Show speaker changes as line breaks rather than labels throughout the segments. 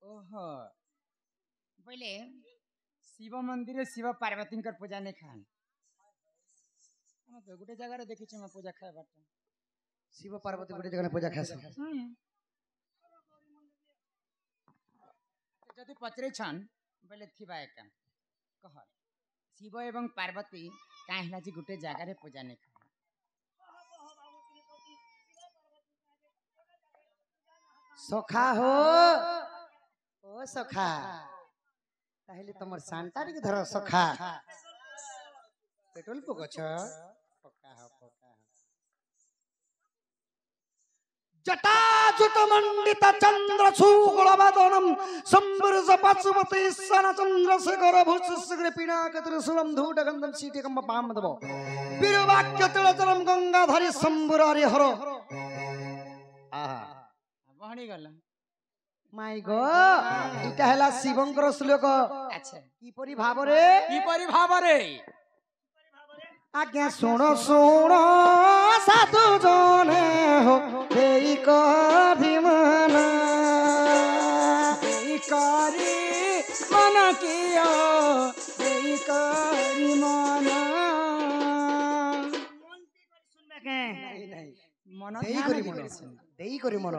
ओहो बोले शिव मंदिर शिव पार्वती पूजा नहीं खान तो गोटे जगह देखी पूजा खाए
शिव पार्वती गोटे जगह पूजा खाए
जदि पचरे छन बोले थिबा एका कह शिव एवं पार्वती काहे जी गोटे जगह रे पूजा नहीं खान
सखा हो ओ सखा ताहले तमर सांता रे धर सखा पेट्रोल पकछ पक्का हो जटा जुट मंडित चंद्र शुक्लवदनम संवर्ष पशुपति सन चंद्रशेखर भूषिश्री पिनाक त्रिशूलम धूट गंधम शीटिकम पामदव वीरवाक्य तिलचरम गंगाधरी शंभुर हर आहा
बहणी गला
माय गो इटा हला शिवंकर श्लोक
अच्छा
किपरि भाव रे आज्ञा सुनो साधु जने हो देई करी मन कियो देई करी मन
मन
देई करी मन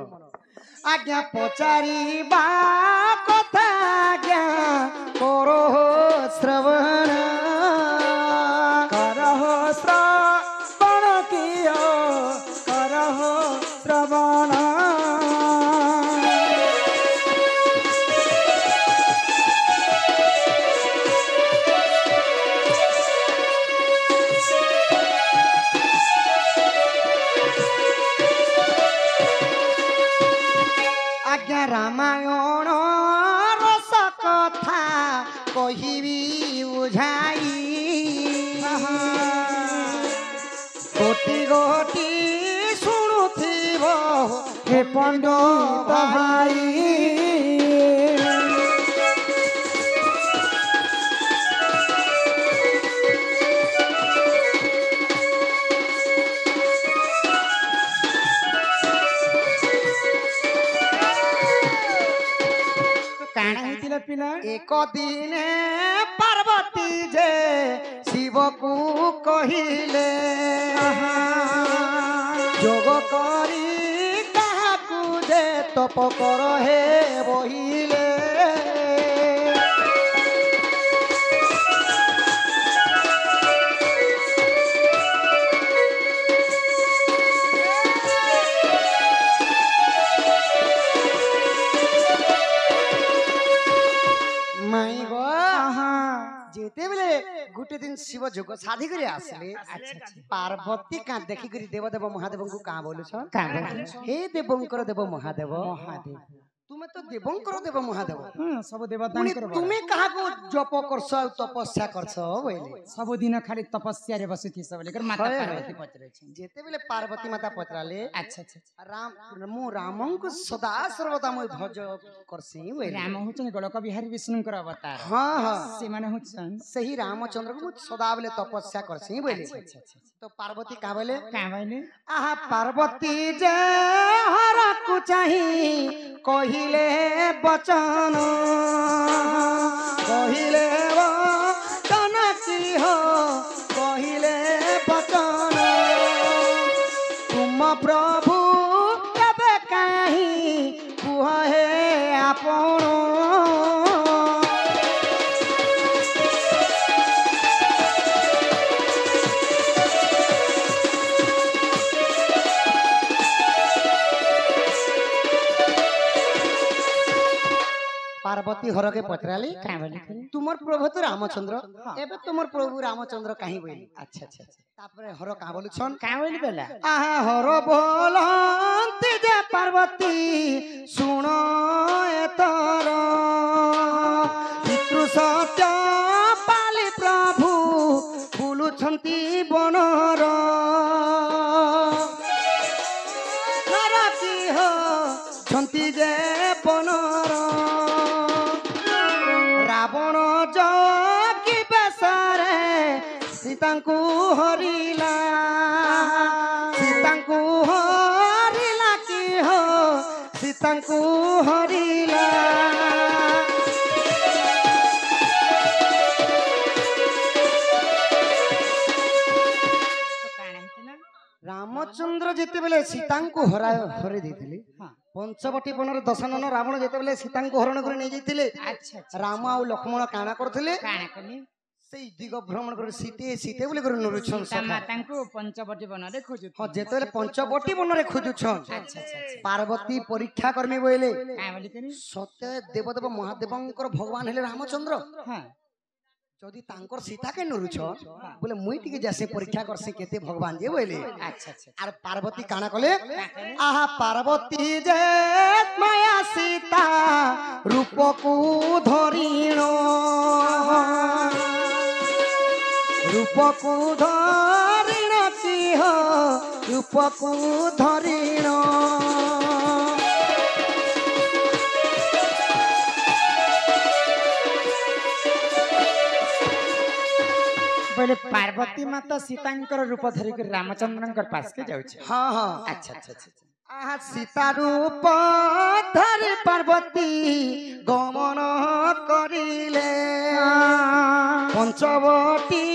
आज्ञा पचारी बा कथा आज्ञा करो श्रवण कियो करहो श्रवण आज्ञा रामायण रस कथा कहिबी बुझाई गोटी गोटी शुणुथिब हे पंडित भाई एक दिन पार्वती जे शिव को कहिले जोग करी काहाकू जे तप कर हे बहिले गोटे दिन शिव जोग साधी करी आसले पार्वती का देखी करी देवदेव महादेव को का बोलु छ हे देवंकर देव महादेव तुमे तो देवंकर देव महादेव
सब देवता
तुमे कहा को जप करछ तपस्या करछ बोले
सब दिन खाली तपस्या रे बसिथि सब लेकर माता पार्वती पचरे छ
जेते बेले पार्वती माता पचराले
अच्छा
राम मु रामन को सदा सर्वदा म भज करसी बोले
राम होचन गलक बिहारी विष्णु कर अवतार
हां हां
से माने होचन
सही रामचंद्र को सदा बेले तपस्या करसी बोले तो पार्वती का बोले आहा पार्वती जे हर को चाही कहिले बचन कहिले वचन की हो कहिले बचन तुम प्रभु केबे काहि कुह हे आपण पार्वती हर के पचराली तुमर प्रभु तो रामचंद्र एबे तुमर प्रभु रामचंद्र काहे बोली अच्छा तापर हर का बोलु छन का बोली बेला आहा हर बोलंती जे पार्वती सुनो एतर पितृ सत्य पाली प्रभु बुलु छंती बनर नरकी हो छंती जे बनर रावण जगी बेसरे सीता को हरिला की हो ସୀତାଙ୍କୁ ହରିଲା ରାମଚନ୍ଦ୍ର ଯେତେବେଳେ ସୀତାଙ୍କୁ ହରାଇ ଦେଇଥିଲେ ପଞ୍ଚବଟୀ ବନରେ ଦଶାନନ ରାବଣ ଯେତେବେଳେ ସୀତାଙ୍କୁ ହରଣ କରି ନେଇ ଯାଇଥିଲେ ରାମ ଆଉ ଲକ୍ଷ୍ମଣ କାଣା କରୁଥିଲେ ସେଇ ଦିଗ ଭ୍ରମଣ କରି ସୀତେ ସୀତେ ବୋଲି କରି ନରୁଛନ୍
ତାଙ୍କୁ ପଞ୍ଚବଟୀ ବନରେ ଖୋଜୁ
ହଁ ଯେତେବେଳେ ପଞ୍ଚବଟୀ ବନରେ ଖୋଜୁଛନ୍ ପାର୍ବତୀ ପରୀକ୍ଷା କରିମି ବୋଇଲେ ସତ୍ୟ ଦେବଦେବ ମହାଦେବଙ୍କର ଭଗବାନ ହେଲେ ରାମଚନ୍ଦ୍ର যদি তাঙ্কর সীতাকে নরুছ বলে মুই টিকে যাসে পরীক্ষা করছে কেতে ভগবান যে বলে আর পার্বতী কানা কলে আহা পার্বতী যে মায়া সীতা রূপকু ধরিণ রূপকু ধরিণ কি রূপকু ধরিণ
बोले पार्वती माता सीतांकर रूप धरिक रामचंद्रंकर पास के जाउछे
हां हां
अच्छा अच्छा अच्छा
आहा सीता रूप धरि पार्वती गमन करिले पंचवटी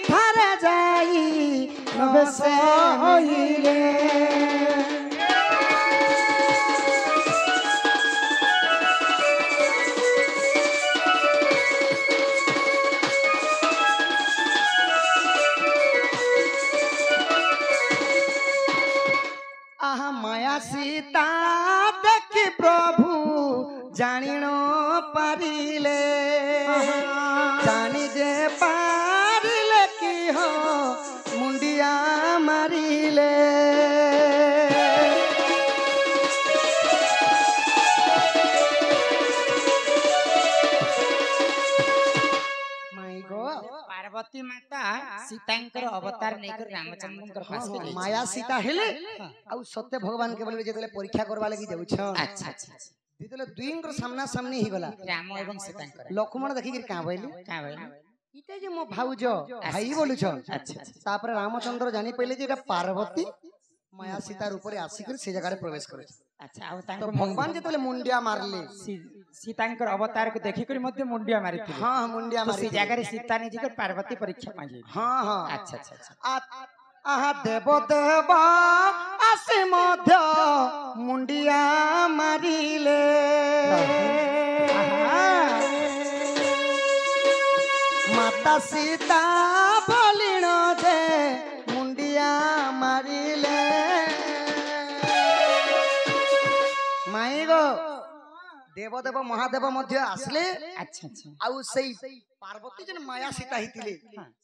ठारे जाई नबसे होइले सीता देखी प्रभु जानिन पारिले जानी जे पारिले कि हो मुंडिया मारिले
पार्वती माता सीतांकर अवतार नेकर रामचंद्रंकर पास के
माया सीता हेले आ सत्य भगवान के बोले जेतले परीक्षा करबा लागि जाउ छ
अच्छा अच्छा
जेतले दुईंकर सामना सामने ही गला
राम एवं सीतांकर
लक्ष्मण देखि के का बोली इते जे मो भाउजो भाई बोलु छ अच्छा तापर रामचंद्र जानि पहिले जे पार्वती माया सीता रूप रे आसी कर से जगह रे प्रवेश करे
अच्छा आ तांको
भगवान जेतले मुंडिया मारले
सीतांकर अवतार को देखि करी मध्य मुंडिया मारी थी
हां मुंडिया मारी
से जगह रे सीता ने जिकर पार्वती परीक्षा मांगी
हां हां
अच्छा अच्छा अच्छा
आहा देव देव आसे मध्य मुंडिया मारिले माता सीता बोलिण जे मुंडिया मारिले माई गो देवदेव महादेव मध्य आसले
अच्छा अच्छा
आउ सेई पार्वती जन माया सीता हितिले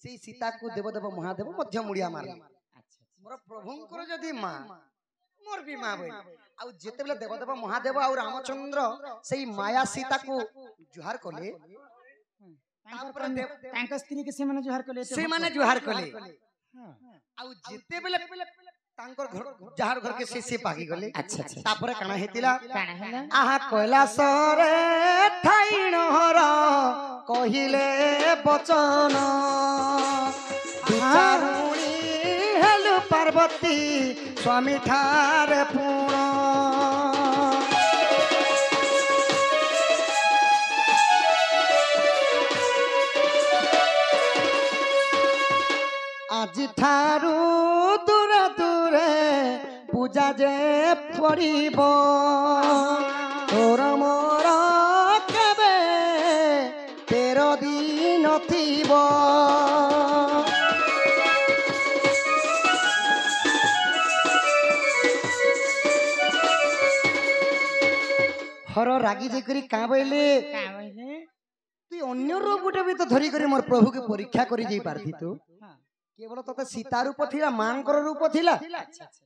सेई सीता को देवदेव महादेव मध्य मुड़िया मारले मोर प्रभुंकर जदी मां मोर भी मां बई आउ जेते बेले देवदेव महादेव आउ रामचंद्र सेई माया सीता को जुहार कले
तांक स्त्री के से माने जुहार कले
से माने जुहार कले आउ जेते बेले तांकर घर जहार घर के से पागी गले
अच्छा अच्छा
तापरे काना हेतिला
काना हैला
आहा कैलाश रे ठाइण हर कहिले बचन दुचारुणी हेलु पार्वती स्वामी ठार पुण आज ठारू दूर दूरे पूजा जे पड़िब तोर मोर केबे 13 दिन थिब हर रागी जेकरी का बोले तु अन्य रूप गुटे भी तो धरी करी मोर प्रभु के परीक्षा करी जाई पारथि तू केवल तते सीता रूप थिला मांकर रूप थिला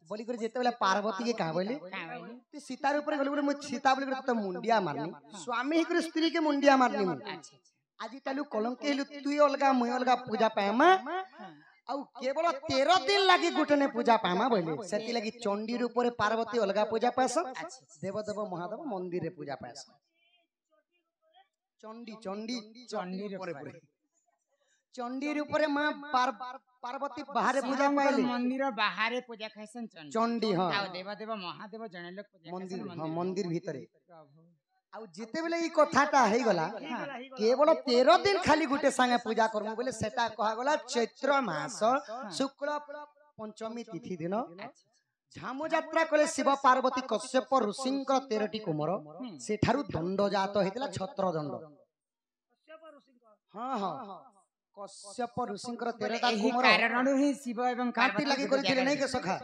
बोली कर जेते बेले पार्वती के का बोले तू सीता रूप रे बोले मु सीता बोली कर त मुंडिया मारनी स्वामी ही कर स्त्री के मुंडिया मारनी मु आज तालु कलंक हेलु तू अलगा मुई अलगा पूजा पामा आउ केवल 13 दिन लागि गुटने पूजा पामा बोले सेति लागि चंडी रूप रे पार्वती अलगा पूजा पास देवदेव महादेव मंदिर रे पूजा पास चंडी चंडी
चंडी रे
चंडी रूप रे मां पार्वती बाहर पूजा
शिवंकर
पाइले
मंदिर बाहर पूजा खाइसन चंडी
चंडी हां
आउ देव महादेव जने लोग पूजा
मंदिर
खाइसन
हां मंदिर भीतरे
प्रभु
आउ जेते बेले ई कथाटा हेई गला केवल 13 दिन खाली गुटे संगे पूजा करमु बोले सेटा कहा गला चैत्र मास शुक्ल पंचमी तिथि दिन झामु यात्रा कले शिव पार्वती कश्यप ऋषिंकर 13टी कुमार सेठारु दंड जात हेतिला छत्र दंड हां हां कश्यप ऋषिंकर 13टा
एही
कुमार
कारणनु ही शिव एवं
काटी
पार्वती
लागि
पूजा
करिथिले नै के
करथिले।
सखा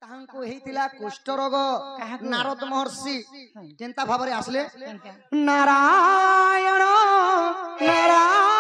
ताहांको हेतिला कुष्ठ रोग
काहाकु?
नारद महर्षि केनता भाबरे आसले
केनता?
नारायण नारायण